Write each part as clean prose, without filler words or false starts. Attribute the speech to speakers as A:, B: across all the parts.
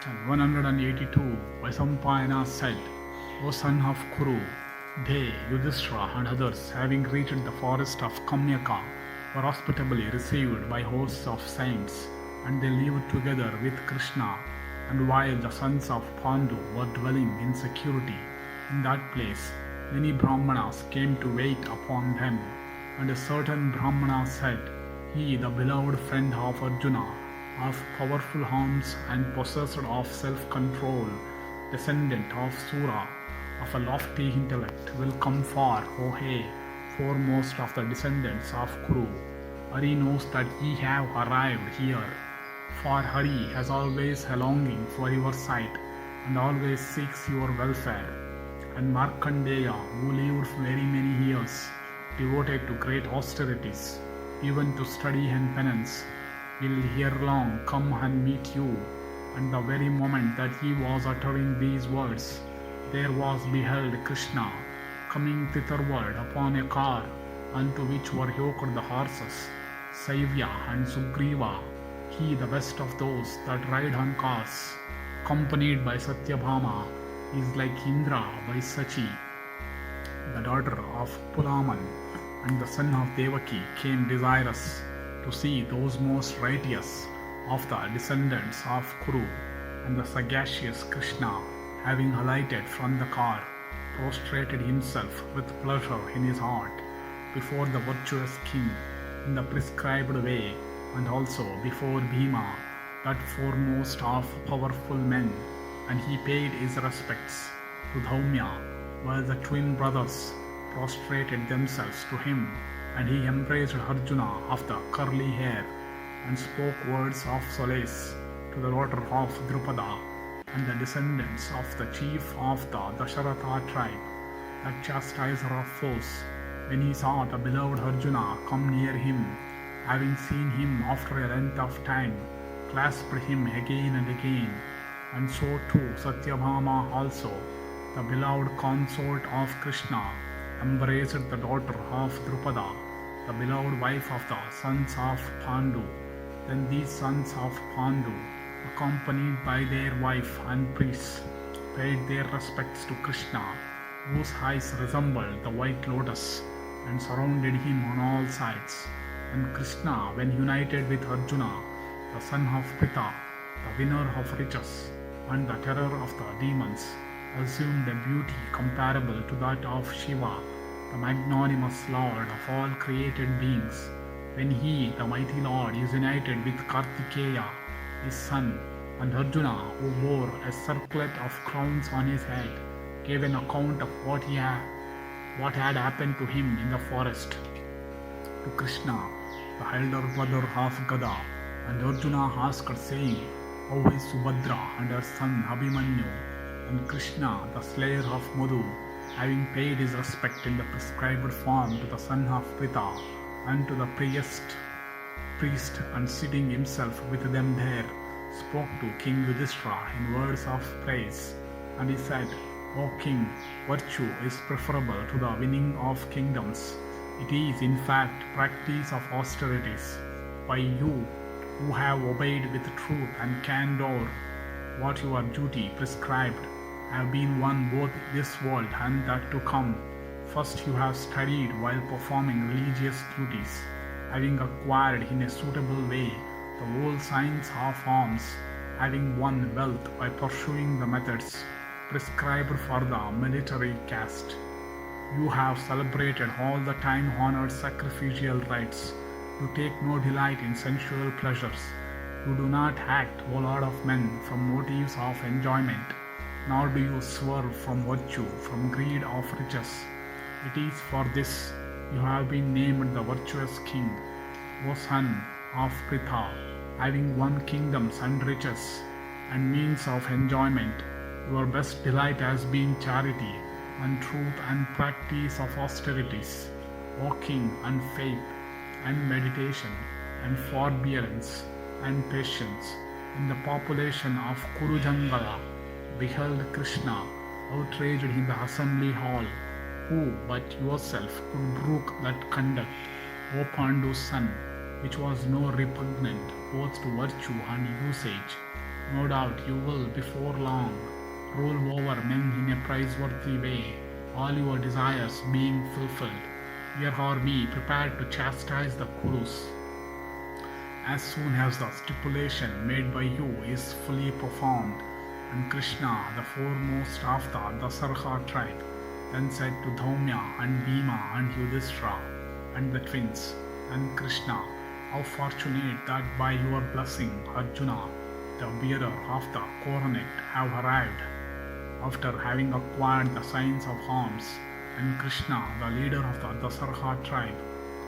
A: And 182 Vaisampayana said, O son of Kuru, they, Yudhishthira and others, having reached the forest of Kamyaka, were hospitably received by hosts of saints, and they lived together with Krishna. And while the sons of Pandu were dwelling in security in that place, many Brahmanas came to wait upon them. And a certain Brahmana said, He, the beloved friend of Arjuna, of powerful arms and possessed of self-control, descendant of Sura, of a lofty intellect, will come far, O hey, foremost of the descendants of Kuru. Hari knows that ye have arrived here, for Hari has always a longing for your sight, and always seeks your welfare. And Markandeya, who lived very many years, devoted to great austerities, even to study and penance, will ere long come and meet you. And the very moment that he was uttering these words, there was beheld Krishna coming thitherward upon a car, unto which were yoked the horses, Saivya and Sugriva, he the best of those that ride on cars, accompanied by Satyabhama, is like Indra by Sachi, the daughter of Pulaman, and the son of Devaki came desirous to see those most righteous of the descendants of Kuru. And the sagacious Krishna, having alighted from the car, prostrated himself with pleasure in his heart before the virtuous king in the prescribed way, and also before Bhima, that foremost of powerful men. And he paid his respects to Dhaumya, while the twin brothers prostrated themselves to him, and he embraced Arjuna of the curly hair, and spoke words of solace to the daughter of Drupada, and the descendants of the chief of the Dasharatha tribe, that chastiser of foes, when he saw the beloved Arjuna come near him, having seen him after a length of time, clasped him again and again. And so too Satyabhama also, the beloved consort of Krishna, embraced the daughter of Drupada, the beloved wife of the sons of Pandu. Then these sons of Pandu, accompanied by their wife and priests, paid their respects to Krishna, whose eyes resembled the white lotus, and surrounded him on all sides. And Krishna, when united with Arjuna, the son of Pritha, the winner of riches, and the terror of the demons, assumed a beauty comparable to that of Shiva, the magnanimous Lord of all created beings. When he, the mighty Lord, is united with Kartikeya, his son, and Arjuna, who wore a circlet of crowns on his head, gave an account of what had happened to him in the forest to Krishna, the elder brother of Gada. And Arjuna asked, saying, How is Subhadra and her son Abhimanyu? And Krishna, the slayer of Madhu, having paid his respect in the prescribed form to the son of Pritha and to the priest, and sitting himself with them there, spoke to King Yudhishthira in words of praise. And he said, O king, virtue is preferable to the winning of kingdoms. It is in fact practice of austerities. By you, who have obeyed with truth and candor what your duty prescribed, have been won both this world and that to come. First you have studied while performing religious duties, having acquired in a suitable way the whole science of arms, having won wealth by pursuing the methods prescribed for the military caste. You have celebrated all the time-honored sacrificial rites. You take no delight in sensual pleasures. You do not act, O Lord of men, from motives of enjoyment, nor do you swerve from virtue, from greed of riches. It is for this you have been named the virtuous king, O son of Pritha, having won kingdoms and riches and means of enjoyment. Your best delight has been charity and truth and practice of austerities, O king, and faith and meditation and forbearance and patience. In the population of Kuru Jangala beheld Krishna outraged in the assembly hall. Who but yourself could brook that conduct, O Pandu's son, which was no repugnant both to virtue and usage? No doubt you will, before long, rule over men in a praiseworthy way, all your desires being fulfilled. Here are we prepared to chastise the Kurus. As soon as the stipulation made by you is fully performed, and Krishna, the foremost of the Dasarha tribe, then said to Dhaumya and Bhima and Yudhishthira and the twins and Krishna, how fortunate that by your blessing Arjuna, the bearer of the coronet, have arrived, after having acquired the science of arms, and Krishna, the leader of the Dasarha tribe,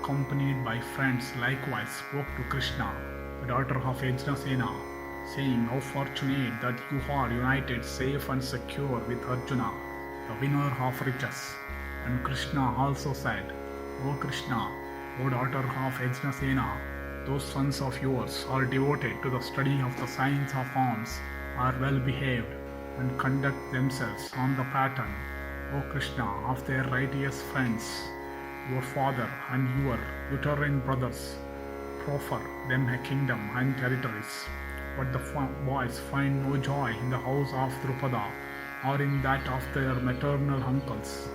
A: accompanied by friends, likewise spoke to Krishna, the daughter of Yajnasena, saying how fortunate that you are united safe and secure with Arjuna, the winner of riches. And Krishna also said, O Krishna, O daughter of Yajnasena, those sons of yours are devoted to the study of the science of arms, are well behaved, and conduct themselves on the pattern, O Krishna, of their righteous friends. Your father and your uterine brothers proffer them a kingdom and territories. But the boys find no joy in the house of Drupada or in that of their maternal uncles.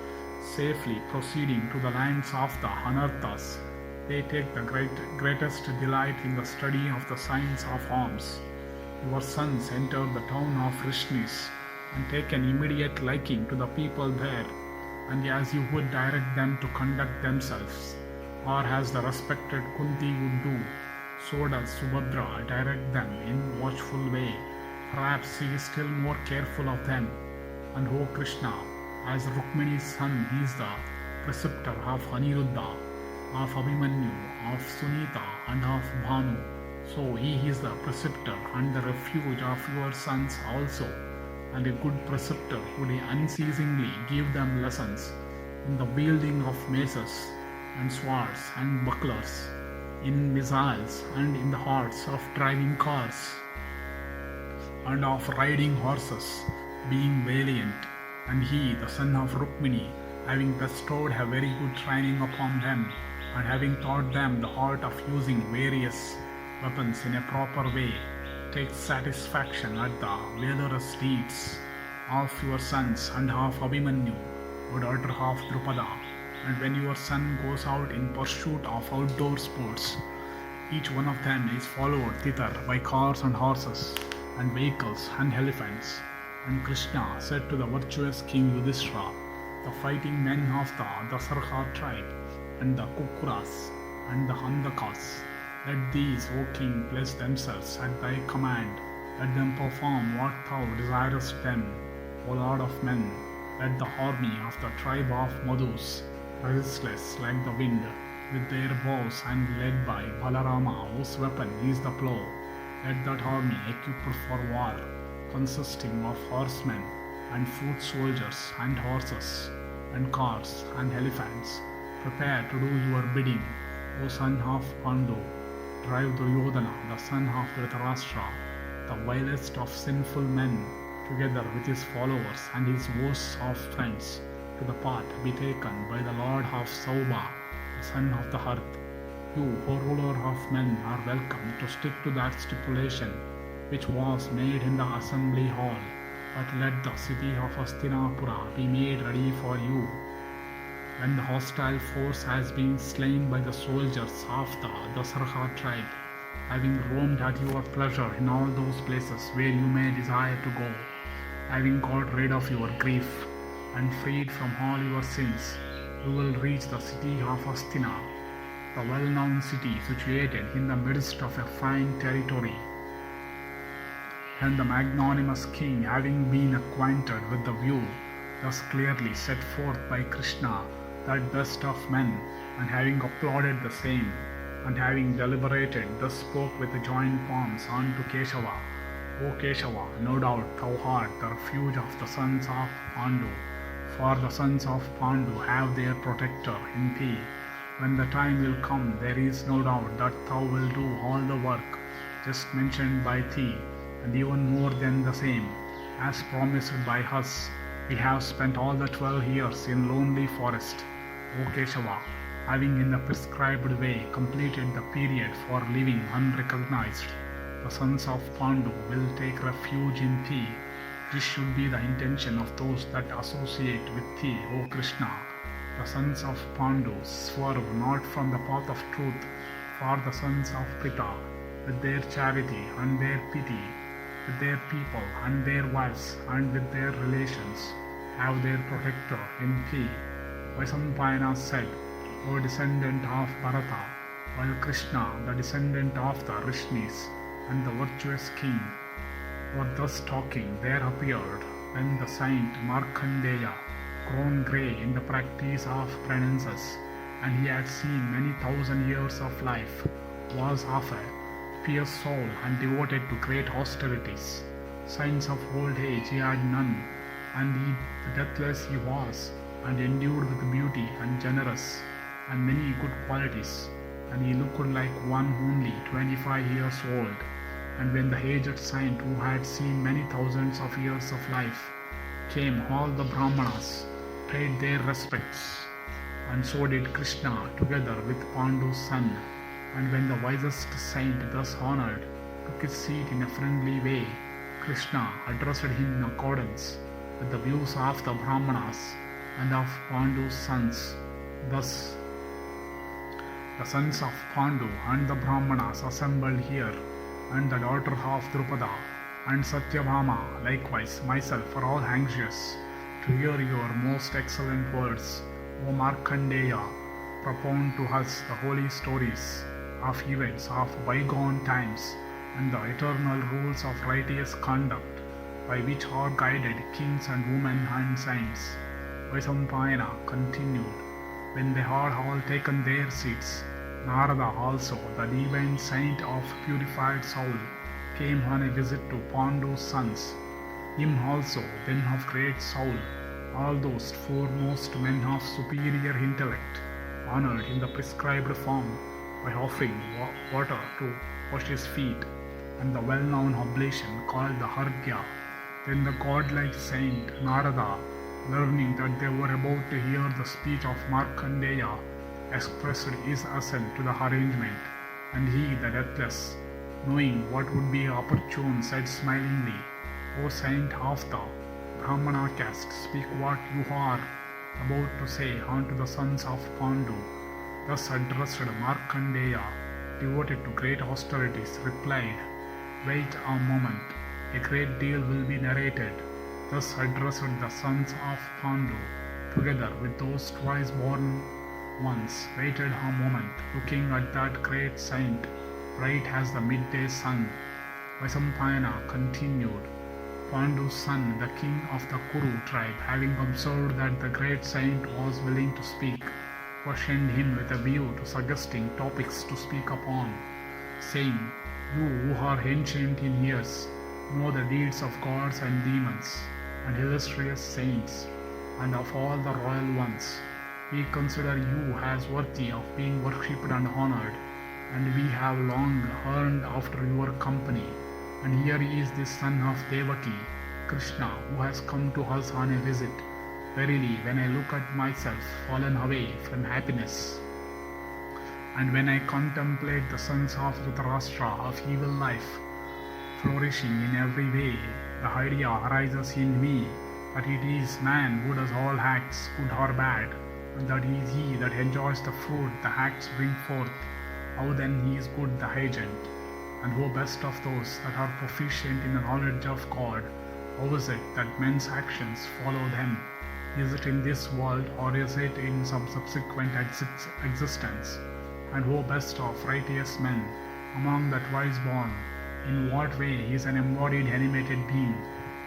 A: Safely proceeding to the lands of the Anarthas, they take the greatest delight in the study of the science of arms. Your sons enter the town of Rishnis and take an immediate liking to the people there, and as you would direct them to conduct themselves, or as the respected Kunti would do, so does Subhadra direct them in watchful way. Perhaps he is still more careful of them. And O Krishna, as Rukmini's son, he is the preceptor of Aniruddha, of Abhimanyu, of Sunita, and of Bhanu. So he is the preceptor and the refuge of your sons also, and a good preceptor would unceasingly give them lessons in the wielding of maces and swords and bucklers, in missiles and in the arts of driving cars and of riding horses, being valiant. And he, the son of Rukmini, having bestowed a very good training upon them, and having taught them the art of using various weapons in a proper way, takes satisfaction at the valorous deeds of your sons and of Abhimanyu, O daughter of Drupada. And when your son goes out in pursuit of outdoor sports, each one of them is followed thither by cars and horses, and vehicles and elephants. And Krishna said to the virtuous king Yudhishthira, the fighting men of the Dasarha tribe, and the Kukuras, and the Handakas, let these, O king, place themselves at thy command. Let them perform what thou desirest them, O lord of men. Let the army of the tribe of Madhus, resistless like the wind, with their bows and led by Balarama, whose weapon is the plough, let that army equipped for war, consisting of horsemen and foot soldiers and horses and cars and elephants, prepare to do your bidding, O son of Pandu. Drive Duryodhana, the son of Dhritarashtra, the vilest of sinful men, together with his followers and his hosts of friends, to the path betaken by the Lord of Saubha, the son of the earth. You, O ruler of men, are welcome to stick to that stipulation which was made in the assembly hall, but let the city of Hastinapura be made ready for you. When the hostile force has been slain by the soldiers of the Dasarha tribe, having roamed at your pleasure in all those places where you may desire to go, having got rid of your grief and freed from all your sins, you will reach the city of Hastina, the well-known city situated in the midst of a fine territory. And the magnanimous king, having been acquainted with the view thus clearly set forth by Krishna, that best of men, and having applauded the same, and having deliberated, thus spoke with joined palms unto Keshava. O Keshava, no doubt thou art the refuge of the sons of Pandu, for the sons of Pandu have their protector in thee. When the time will come, there is no doubt that thou wilt do all the work just mentioned by thee, and even more than the same, as promised by us. We have spent all the 12 years in lonely forest, O Keshava, having in the prescribed way completed the period for living unrecognized. the sons of Pandu will take refuge in thee. This should be the intention of those that associate with thee, O Krishna. The sons of Pandu swerve not from the path of truth, for the sons of Pita, with their charity and their pity, with their people and their wives and with their relations, have their protector in thee. Vaisampayana said, O descendant of Bharata, while Krishna, the descendant of the Rishnis and the virtuous king, were thus talking, there appeared when the saint Markandeya, grown grey in the practice of penances, and he had seen many thousand years of life, was of a fierce soul and devoted to great austerities. Signs of old age he had none, and the deathless he was, and endued with beauty and generous, and many good qualities, and he looked like one only 25 years old. And when the aged saint, who had seen many thousands of years of life, came, all the Brahmanas paid their respects, and so did Krishna together with Pandu's son. And when the wisest saint, thus honored, took his seat in a friendly way, Krishna addressed him in accordance with the views of the Brahmanas and of Pandu's sons. Thus, the sons of Pandu and the Brahmanas assembled here, and the daughter of Drupada and Satyabhama, likewise myself, are all anxious to hear your most excellent words, O Markandeya. Propound to us the holy stories of events of bygone times and the eternal rules of righteous conduct by which are guided kings and women and saints. Vaisampayana continued, when they had all taken their seats, Narada also, the divine saint of purified soul, came on a visit to Pandu's sons. Him also, then of great soul, all those foremost men of superior intellect, honored in the prescribed form by offering water to wash his feet, and the well-known oblation called the Hargya. Then the godlike saint Narada, learning that they were about to hear the speech of Markandeya, expressed his assent to the arrangement, and he, the deathless, knowing what would be opportune, said smilingly, O saint of the Brahmana caste, speak what you are about to say unto the sons of Pandu. Thus addressed Markandeya, devoted to great austerities, replied, Wait a moment, a great deal will be narrated. Thus addressed the sons of Pandu, together with those twice born ones, waited a moment, looking at that great saint, bright as the midday sun. Vaisampayana continued, Pandu's son, the king of the Kuru tribe, having observed that the great saint was willing to speak, questioned him with a view to suggesting topics to speak upon, saying, You who are ancient in years, know the deeds of gods and demons, and illustrious saints, and of all the royal ones. We consider you as worthy of being worshipped and honored, and we have long yearned after your company. And here is this son of Devaki, Krishna, who has come to us on a visit. Verily, when I look at myself fallen away from happiness, and when I contemplate the sons of Dhritarashtra of evil life, flourishing in every way, the idea arises in me that it is man who does all acts, good or bad, and that it is he that enjoys the fruit the acts bring forth. How then he is good the agent? And who best of those that are proficient in the knowledge of God, how is it that men's actions follow them? Is it in this world, or is it in some subsequent existence? And who best of righteous men among the twice born? In what way is an embodied animated being,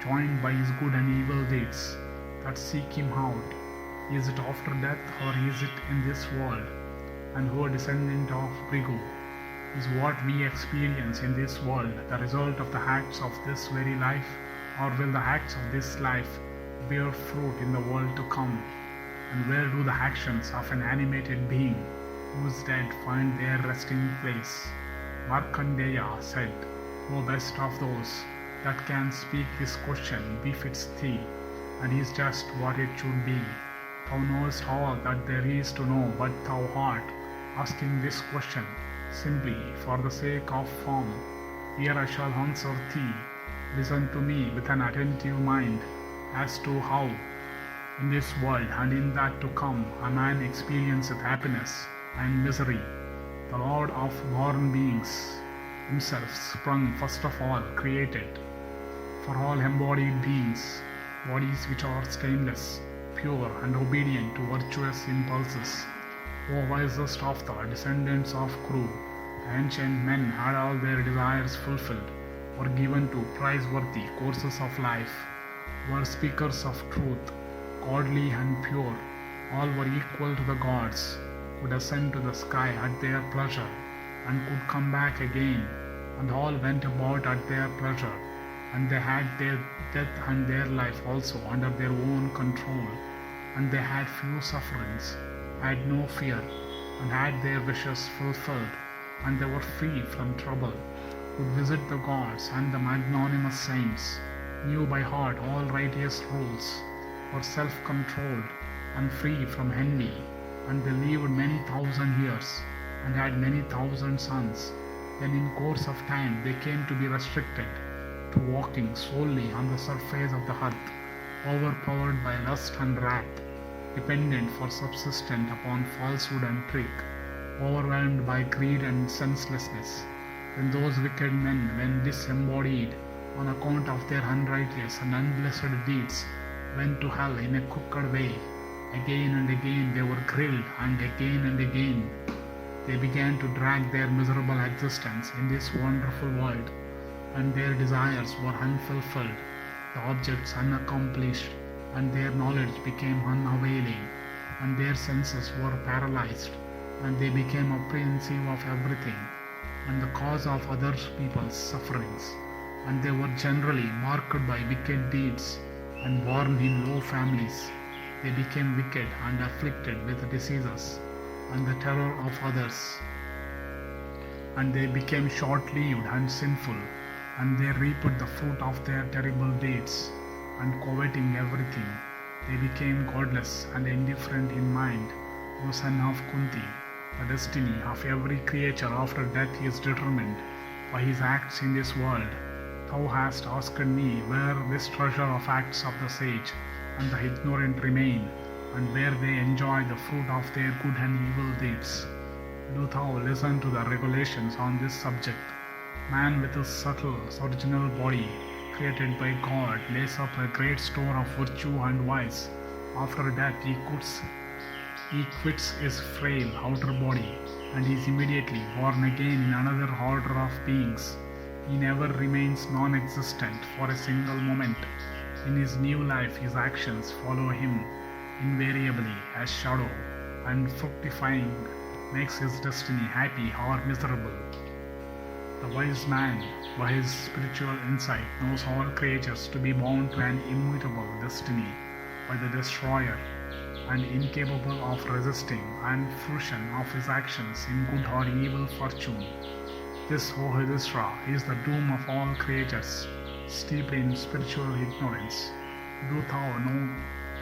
A: joined by his good and evil deeds, that seek him out? Is it after death, or is it in this world? And who a descendant of Brigu? Is what we experience in this world the result of the acts of this very life, or will the acts of this life bear fruit in the world to come? And where do the actions of an animated being who is dead find their resting place? Markandeya said, O best of those that can speak, this question befits thee, and is just what it should be. Thou knowest all that there is to know, but thou art asking this question simply for the sake of form. Here I shall answer thee. Listen to me with an attentive mind as to how, in this world and in that to come, a man experienceth happiness and misery. The Lord of born beings himself sprung first of all created for all embodied beings, bodies which are stainless, pure and obedient to virtuous impulses. O wisest of the descendants of Kuru, the ancient men had all their desires fulfilled, were given to praiseworthy courses of life, were speakers of truth, godly and pure, all were equal to the gods, could ascend to the sky at their pleasure, and could come back again, and all went about at their pleasure, and they had their death and their life also under their own control, and they had few sufferings, had no fear, and had their wishes fulfilled, and they were free from trouble, could visit the gods and the magnanimous saints, knew by heart all righteous rules, were self-controlled and free from envy, and they lived many thousand years, and had many thousand sons. Then in course of time they came to be restricted to walking solely on the surface of the earth, overpowered by lust and wrath, dependent for subsistence upon falsehood and trick, overwhelmed by greed and senselessness. When those wicked men, when disembodied on account of their unrighteous and unblessed deeds, went to hell in a crooked way, again and again they were grilled, and again they began to drag their miserable existence in this wonderful world, and their desires were unfulfilled, the objects unaccomplished, and their knowledge became unavailing, and their senses were paralyzed, and they became apprehensive of everything, and the cause of other people's sufferings, and they were generally marked by wicked deeds, and born in low families. They became wicked and afflicted with diseases, and the terror of others, and they became short-lived and sinful, and they reaped the fruit of their terrible deeds, and coveting everything, they became godless and indifferent in mind. O son of Kunti, the destiny of every creature after death is determined by his acts in this world. Thou hast asked me where this treasure of acts of the sage and the ignorant remain, and where they enjoy the fruit of their good and evil deeds. Do thou listen to the regulations on this subject. Man with his subtle, original body, created by God, lays up a great store of virtue and vice. After death he quits his frail outer body, and is immediately born again in another order of beings. He never remains non-existent for a single moment. In his new life his actions follow him invariably as shadow, and fructifying makes his destiny happy or miserable. The wise man, by his spiritual insight, knows all creatures to be bound to an immutable destiny by the destroyer, and incapable of resisting and fruition of his actions in good or evil fortune. This, O Yudhishthira, is the doom of all creatures, steeped in spiritual ignorance. Do thou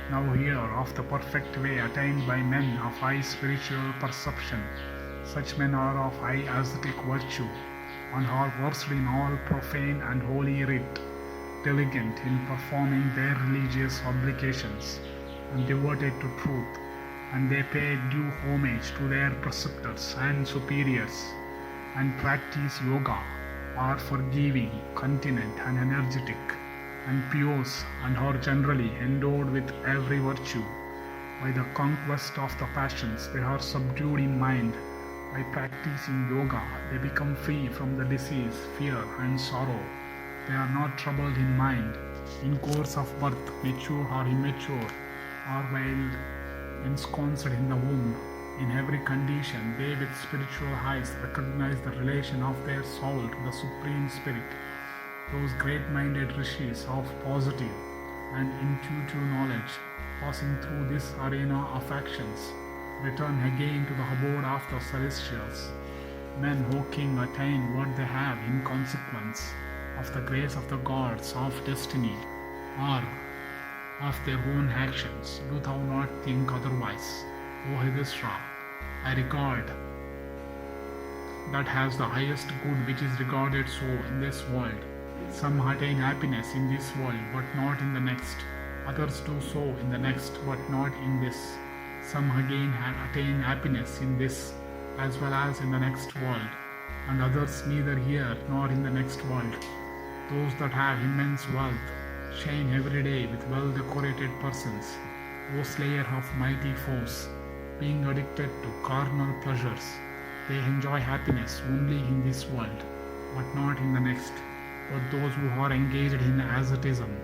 A: now hear of the perfect way attained by men of high spiritual perception. Such men are of high ascetic virtue, and are versed in all profane and holy rite, diligent in performing their religious obligations, and devoted to truth, and they pay due homage to their preceptors and superiors, and practice yoga, are forgiving, continent and energetic, and pious, and are generally endowed with every virtue. By the conquest of the passions they are subdued in mind. By practicing yoga they become free from the disease, fear and sorrow. They are not troubled in mind, in course of birth, mature or immature, or while ensconced in the womb. In every condition they with spiritual eyes recognize the relation of their soul to the Supreme Spirit. Those great-minded rishis of positive and intuitive knowledge, passing through this arena of actions, return again to the abode of the celestials. Men, O king, attain what they have in consequence of the grace of the gods of destiny, or of their own actions. Do thou not think otherwise, O Yudhishthira. I regard that has the highest good which is regarded so in this world. Some attain happiness in this world but not in the next. Others do so in the next but not in this. Some again attain happiness in this as well as in the next world, and others neither here nor in the next world. Those that have immense wealth shine every day with well-decorated persons. O slayer of mighty foes, being addicted to carnal pleasures, they enjoy happiness only in this world, but not in the next. But those who are engaged in asceticism,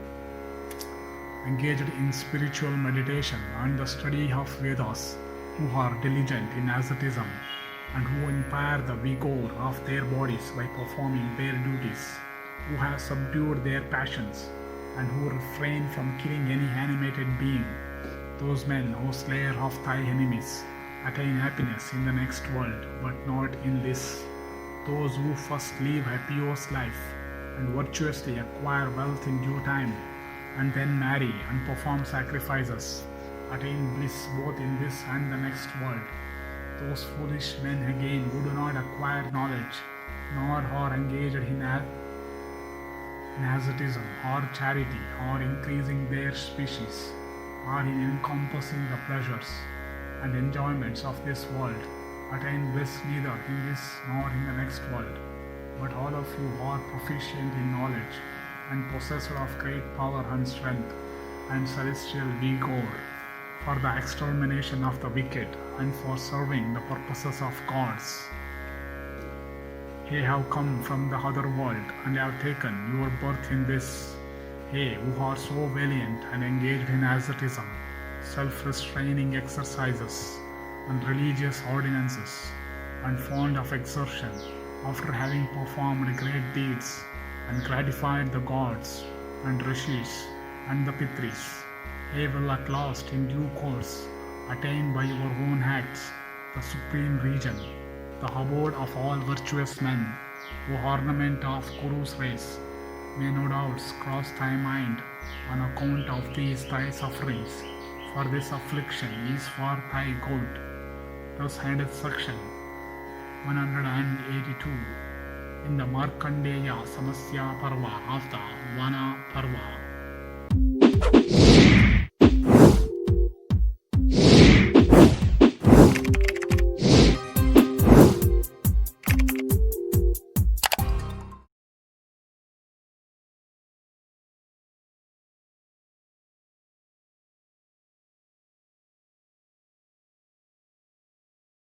A: engaged in spiritual meditation and the study of Vedas, who are diligent in asceticism, and who impair the vigor of their bodies by performing their duties, who have subdued their passions, and who refrain from killing any animated being, those men, O slayer of thy enemies, attain happiness in the next world, but not in this. Those who first live a pious life, and virtuously acquire wealth in due time, and then marry and perform sacrifices, attain bliss both in this and the next world. Those foolish men again who do not acquire knowledge, nor are engaged in asceticism or charity, or increasing their species, or in encompassing the pleasures and enjoyments of this world, attain bliss neither in this nor in the next world. But all of you are proficient in knowledge, and possessed of great power and strength, and celestial vigor, for the extermination of the wicked, and for serving the purposes of gods. Ye have come from the other world, and have taken your birth in this. Ye who are so valiant and engaged in asceticism, self-restraining exercises, and religious ordinances, and fond of exertion, after having performed great deeds, and gratified the gods, and rishis, and the pitris, ye will at last in due course attain by your own acts the supreme region, the abode of all virtuous men. O ornament of Kuru's race, may no doubts cross thy mind on account of these thy sufferings, for this affliction is for thy good. Thus ended section 182 in the Markandeya-Samasya Parva of the Vana Parva.